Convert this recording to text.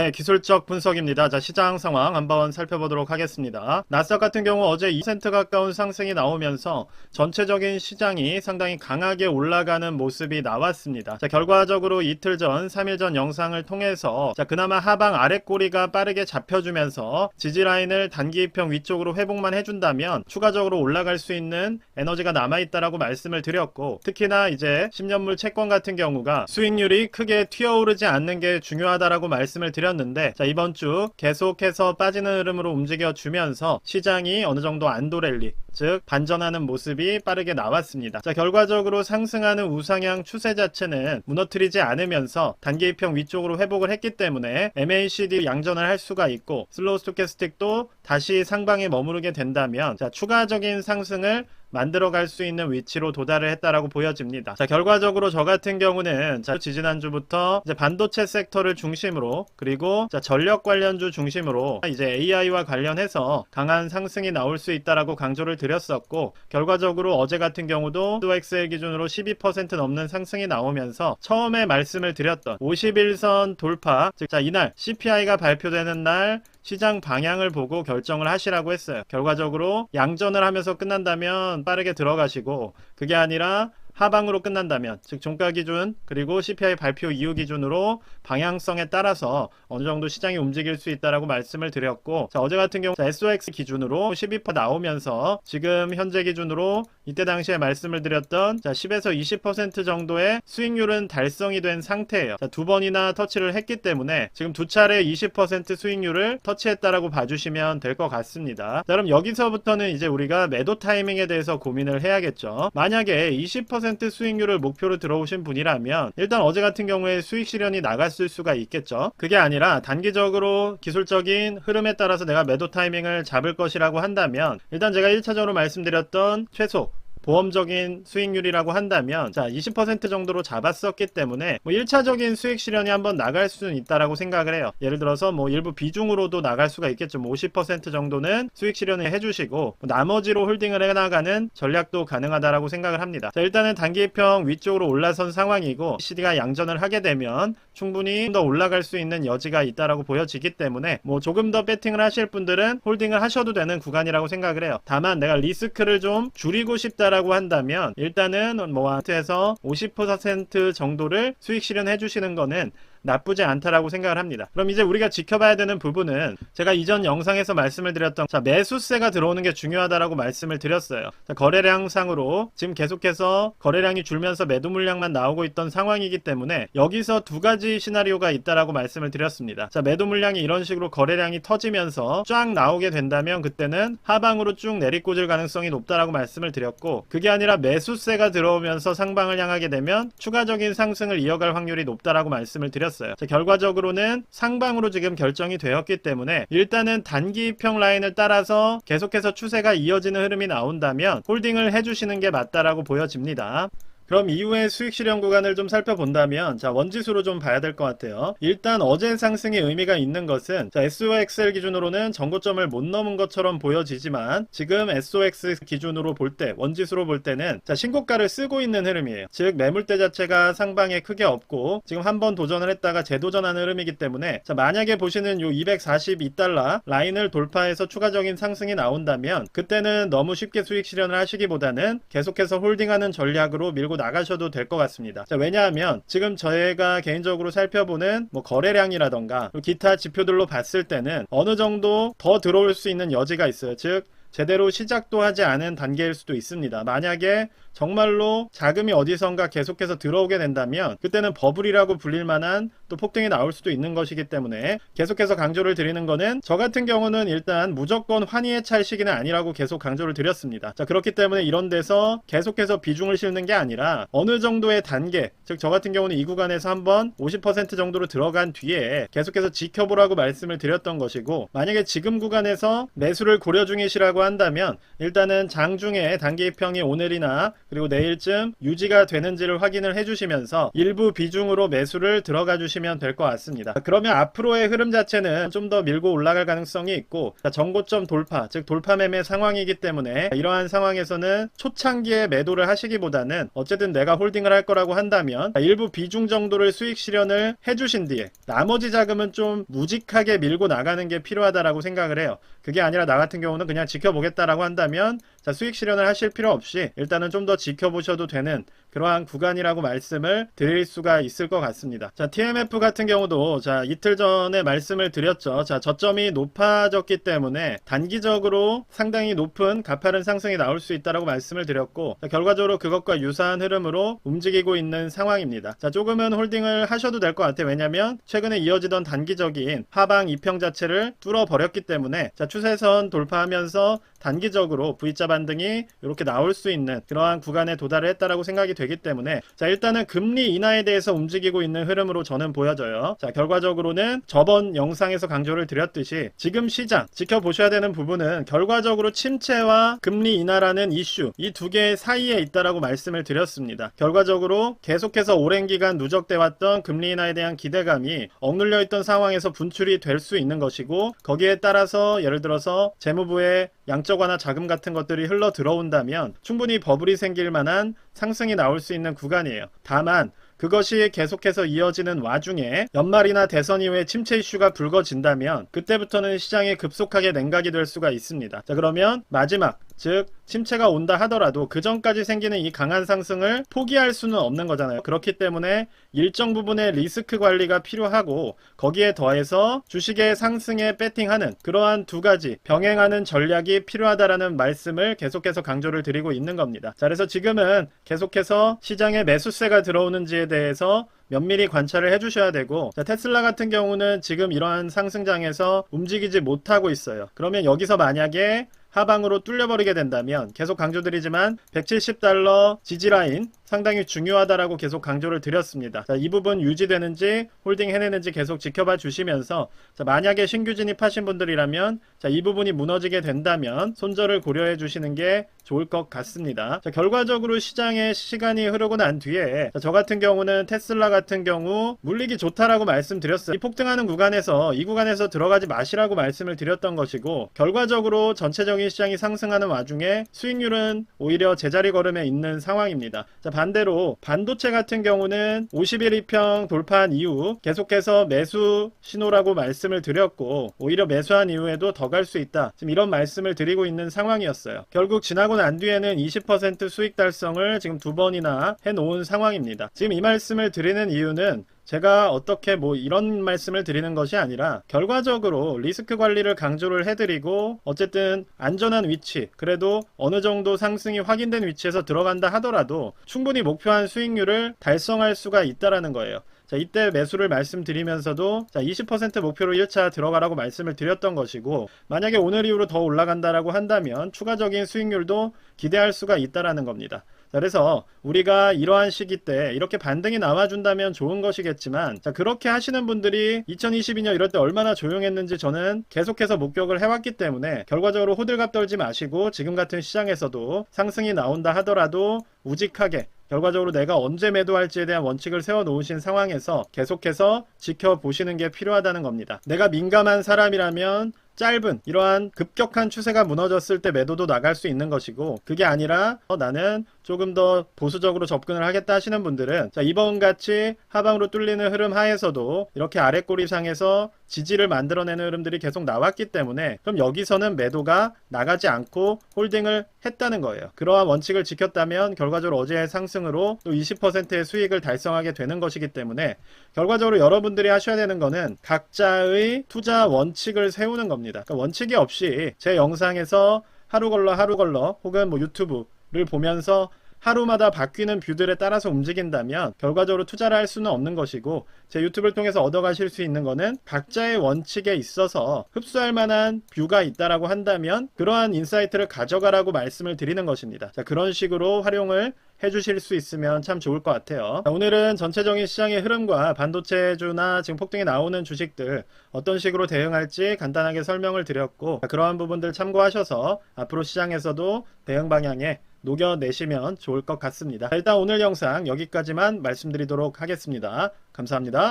네, 기술적 분석입니다. 자, 시장 상황 한번 살펴보도록 하겠습니다. 나스닥 같은 경우 어제 2% 가까운 상승이 나오면서 전체적인 시장이 상당히 강하게 올라가는 모습이 나왔습니다. 자, 결과적으로 이틀 전, 3일 전 영상을 통해서 자, 그나마 하방 아랫꼬리가 빠르게 잡혀주면서 지지라인을 단기평 위쪽으로 회복만 해준다면 추가적으로 올라갈 수 있는 에너지가 남아있다라고 말씀을 드렸고, 특히나 이제 10년물 채권 같은 경우가 수익률이 크게 튀어오르지 않는 게 중요하다라고 말씀을 드렸는데, 자, 이번 주 계속해서 빠지는 흐름으로 움직여 주면서 시장이 어느 정도 안도랠리, 즉 반전하는 모습이 빠르게 나왔습니다. 자, 결과적으로 상승하는 우상향 추세 자체는 무너뜨리지 않으면서 단기평 위쪽으로 회복을 했기 때문에 MACD 양전을 할 수가 있고, 슬로우 스토캐스틱도 다시 상방에 머무르게 된다면 자, 추가적인 상승을 만들어갈 수 있는 위치로 도달을 했다라고 보여집니다. 자, 결과적으로 저 같은 경우는 자, 지지난주부터 이제 반도체 섹터를 중심으로, 그리고 자, 전력 관련주 중심으로 이제 AI와 관련해서 강한 상승이 나올 수 있다라고 강조를 드렸었고, 결과적으로 어제 같은 경우도 SOXL 기준으로 12% 넘는 상승이 나오면서 처음에 말씀을 드렸던 51선 돌파, 즉 자, 이날 CPI가 발표되는 날 시장 방향을 보고 결정을 하시라고 했어요. 결과적으로 양전을 하면서 끝난다면 빠르게 들어가시고, 그게 아니라 하방으로 끝난다면, 즉 종가 기준 그리고 CPI 발표 이후 기준으로 방향성에 따라서 어느 정도 시장이 움직일 수 있다라고 말씀을 드렸고, 자, 어제 같은 경우 SOX 기준으로 12% 나오면서 지금 현재 기준으로 이때 당시에 말씀을 드렸던 자, 10에서 20% 정도의 수익률은 달성이 된 상태예요. 자, 두 번이나 터치를 했기 때문에 지금 두 차례 20% 수익률을 터치했다라고 봐주시면 될 것 같습니다. 자, 그럼 여기서부터는 이제 우리가 매도 타이밍에 대해서 고민을 해야겠죠. 만약에 20% 수익률을 목표로 들어오신 분이라면 일단 어제 같은 경우에 수익 실현이 나갔을 수가 있겠죠. 그게 아니라 단기적으로 기술적인 흐름에 따라서 내가 매도 타이밍을 잡을 것이라고 한다면, 일단 제가 1차적으로 말씀드렸던 최소 보험적인 수익률이라고 한다면 자, 20% 정도로 잡았었기 때문에 뭐 1차적인 수익 실현이 한번 나갈 수는 있다라고 생각을 해요. 예를 들어서 뭐 일부 비중으로도 나갈 수가 있겠죠. 뭐 50% 정도는 수익 실현을 해주시고 뭐 나머지로 홀딩을 해나가는 전략도 가능하다라고 생각을 합니다. 자, 일단은 단기평 위쪽으로 올라선 상황이고 CD가 양전을 하게 되면 충분히 더 올라갈 수 있는 여지가 있다라고 보여지기 때문에 뭐 조금 더 배팅을 하실 분들은 홀딩을 하셔도 되는 구간이라고 생각을 해요. 다만 내가 리스크를 좀 줄이고 싶다 라고 한다면 일단은 뭐 아트에서 50% 정도를 수익 실현해 주시는 거는 나쁘지 않다라고 생각을 합니다. 그럼 이제 우리가 지켜봐야 되는 부분은 제가 이전 영상에서 말씀을 드렸던 자, 매수세가 들어오는 게 중요하다라고 말씀을 드렸어요. 자, 거래량상으로 지금 계속해서 거래량이 줄면서 매도 물량만 나오고 있던 상황이기 때문에 여기서 두 가지 시나리오가 있다라고 말씀을 드렸습니다. 자, 매도 물량이 이런 식으로 거래량이 터지면서 쫙 나오게 된다면 그때는 하방으로 쭉 내리꽂을 가능성이 높다라고 말씀을 드렸고, 그게 아니라 매수세가 들어오면서 상방을 향하게 되면 추가적인 상승을 이어갈 확률이 높다라고 말씀을 드렸습니다. 자, 결과적으로는 상방으로 지금 결정이 되었기 때문에 일단은 단기평 라인을 따라서 계속해서 추세가 이어지는 흐름이 나온다면 홀딩을 해주시는 게 맞다라고 보여집니다. 그럼 이후에 수익 실현 구간을 좀 살펴본다면 자, 원지수로 좀 봐야 될 것 같아요. 일단 어제 상승의 의미가 있는 것은 자, SOXL 기준으로는 전고점을 못 넘은 것처럼 보여지지만 지금 SOX 기준으로 볼 때, 원지수로 볼 때는 자, 신고가를 쓰고 있는 흐름이에요. 즉 매물대 자체가 상방에 크게 없고 지금 한번 도전을 했다가 재도전하는 흐름이기 때문에 자, 만약에 보시는 요 242달러 라인을 돌파해서 추가적인 상승이 나온다면 그때는 너무 쉽게 수익 실현을 하시기보다는 계속해서 홀딩하는 전략으로 밀고 나가셔도 될 것 같습니다. 자, 왜냐하면 지금 저희가 개인적으로 살펴보는 뭐 거래량이라던가 기타 지표들로 봤을 때는 어느 정도 더 들어올 수 있는 여지가 있어요. 즉 제대로 시작도 하지 않은 단계일 수도 있습니다. 만약에 정말로 자금이 어디선가 계속해서 들어오게 된다면 그때는 버블이라고 불릴 만한 또 폭등이 나올 수도 있는 것이기 때문에 계속해서 강조를 드리는 거는 저 같은 경우는 일단 무조건 환희에 찰 시기는 아니라고 계속 강조를 드렸습니다. 자, 그렇기 때문에 이런 데서 계속해서 비중을 싣는 게 아니라 어느 정도의 단계, 즉 저 같은 경우는 이 구간에서 한번 50% 정도로 들어간 뒤에 계속해서 지켜보라고 말씀을 드렸던 것이고, 만약에 지금 구간에서 매수를 고려 중이시라고 된다고 한다면 일단은 장중에 단기 입형이 오늘이나 그리고 내일쯤 유지가 되는지를 확인을 해주시면서 일부 비중으로 매수를 들어가 주시면 될 것 같습니다. 그러면 앞으로의 흐름 자체는 좀 더 밀고 올라갈 가능성이 있고, 전고점 돌파, 즉 돌파 매매 상황이기 때문에 이러한 상황에서는 초창기에 매도를 하시기보다는 어쨌든 내가 홀딩을 할 거라고 한다면 일부 비중 정도를 수익 실현을 해주신 뒤에 나머지 자금은 좀 묵직하게 밀고 나가는 게 필요하다라고 생각을 해요. 그게 아니라 나 같은 경우는 그냥 지켜보겠다라고 한다면 수익 실현을 하실 필요 없이 일단은 좀 더 지켜보셔도 되는 그러한 구간이라고 말씀을 드릴 수가 있을 것 같습니다. TMF 같은 경우도 이틀 전에 말씀을 드렸죠. 저점이 높아졌기 때문에 단기적으로 상당히 높은 가파른 상승이 나올 수 있다라고 말씀을 드렸고, 결과적으로 그것과 유사한 흐름으로 움직이고 있는 상황입니다. 조금은 홀딩을 하셔도 될 것 같아요. 왜냐면 최근에 이어지던 단기적인 하방 이평 자체를 뚫어버렸기 때문에 추세선 돌파하면서 단기적으로 V자 반등이 이렇게 나올 수 있는 그러한 구간에 도달을 했다라고 생각이 되기 때문에 일단은 금리 인하에 대해서 움직이고 있는 흐름으로 저는 보여져요. 결과적으로는 저번 영상에서 강조를 드렸듯이 지금 시장 지켜보셔야 되는 부분은 결과적으로 침체와 금리 인하라는 이슈, 이 두 개 사이에 있다라고 말씀을 드렸습니다. 결과적으로 계속해서 오랜 기간 누적돼 왔던 금리 인하에 대한 기대감이 억눌려 있던 상황에서 분출이 될 수 있는 것이고, 거기에 따라서 예를 들어서 재무부의 양적 완화 자금 같은 것들이 흘러 들어온다면 충분히 버블이 생길 만한 상승이 나올 수 있는 구간이에요. 다만 그것이 계속해서 이어지는 와중에 연말이나 대선 이후에 침체 이슈가 불거진다면 그때부터는 시장이 급속하게 냉각이 될 수가 있습니다. 그러면 마지막, 즉 침체가 온다 하더라도 그 전까지 생기는 이 강한 상승을 포기할 수는 없는 거잖아요. 그렇기 때문에 일정 부분의 리스크 관리가 필요하고, 거기에 더해서 주식의 상승에 배팅하는 그러한 두 가지 병행하는 전략이 필요하다라는 말씀을 계속해서 강조를 드리고 있는 겁니다. 그래서 지금은 계속해서 시장에 매수세가 들어오는지에 대해서 면밀히 관찰을 해주셔야 되고, 테슬라 같은 경우는 지금 이러한 상승장에서 움직이지 못하고 있어요. 그러면 여기서 만약에 하방으로 뚫려버리게 된다면, 계속 강조드리지만 $170 지지라인 상당히 중요하다라고 계속 강조를 드렸습니다. 이 부분 유지되는지 홀딩 해내는지 계속 지켜봐 주시면서, 만약에 신규 진입하신 분들이라면 이 부분이 무너지게 된다면 손절을 고려해 주시는 게 좋을 것 같습니다. 결과적으로 시장의 시간이 흐르고 난 뒤에 저 같은 경우는 테슬라 같은 경우 물리기 좋다라고 말씀드렸어요. 이 폭등하는 구간에서 이 구간에서 들어가지 마시라고 말씀을 드렸던 것이고, 결과적으로 전체적인 시장이 상승하는 와중에 수익률은 오히려 제자리 걸음에 있는 상황입니다. 반대로 반도체 같은 경우는 50일 이평 돌파한 이후 계속해서 매수 신호라고 말씀을 드렸고, 오히려 매수한 이후에도 더 갈 수 있다, 지금 이런 말씀을 드리고 있는 상황이었어요. 결국 지나고 난 뒤에는 20% 수익 달성을 지금 두 번이나 해놓은 상황입니다. 지금 이 말씀을 드리는 이유는 제가 어떻게 이런 말씀을 드리는 것이 아니라, 결과적으로 리스크 관리를 강조를 해드리고, 어쨌든 안전한 위치, 그래도 어느 정도 상승이 확인된 위치에서 들어간다 하더라도 충분히 목표한 수익률을 달성할 수가 있다라는 거예요. 이때 매수를 말씀드리면서도 20% 목표로 1차 들어가라고 말씀을 드렸던 것이고, 만약에 오늘 이후로 더 올라간다라고 한다면 추가적인 수익률도 기대할 수가 있다라는 겁니다. 그래서 우리가 이러한 시기 때 이렇게 반등이 나와준다면 좋은 것이겠지만, 그렇게 하시는 분들이 2022년 이럴 때 얼마나 조용했는지 저는 계속해서 목격을 해왔기 때문에, 결과적으로 호들갑 떨지 마시고 지금 같은 시장에서도 상승이 나온다 하더라도 우직하게, 결과적으로 내가 언제 매도할지에 대한 원칙을 세워놓으신 상황에서 계속해서 지켜보시는 게 필요하다는 겁니다. 내가 민감한 사람이라면 짧은 이러한 급격한 추세가 무너졌을 때 매도도 나갈 수 있는 것이고, 그게 아니라 나는 조금 더 보수적으로 접근을 하겠다 하시는 분들은 이번 같이 하방으로 뚫리는 흐름 하에서도 이렇게 아랫꼬리상에서 지지를 만들어내는 흐름들이 계속 나왔기 때문에, 그럼 여기서는 매도가 나가지 않고 홀딩을 했다는 거예요. 그러한 원칙을 지켰다면 결과적으로 어제의 상승으로 또 20%의 수익을 달성하게 되는 것이기 때문에, 결과적으로 여러분들이 하셔야 되는 거는 각자의 투자 원칙을 세우는 겁니다. 그러니까 원칙이 없이 제 영상에서 하루 걸러 혹은 유튜브를 보면서 하루마다 바뀌는 뷰들에 따라서 움직인다면 결과적으로 투자를 할 수는 없는 것이고, 제 유튜브를 통해서 얻어가실 수 있는 거는 각자의 원칙에 있어서 흡수할 만한 뷰가 있다라고 한다면 그러한 인사이트를 가져가라고 말씀을 드리는 것입니다. 자, 그런 식으로 활용을 해주실 수 있으면 참 좋을 것 같아요. 자, 오늘은 전체적인 시장의 흐름과 반도체주나 지금 폭등이 나오는 주식들 어떤 식으로 대응할지 간단하게 설명을 드렸고, 그러한 부분들 참고하셔서 앞으로 시장에서도 대응 방향에 녹여내시면 좋을 것 같습니다. 일단 오늘 영상 여기까지만 말씀드리도록 하겠습니다. 감사합니다.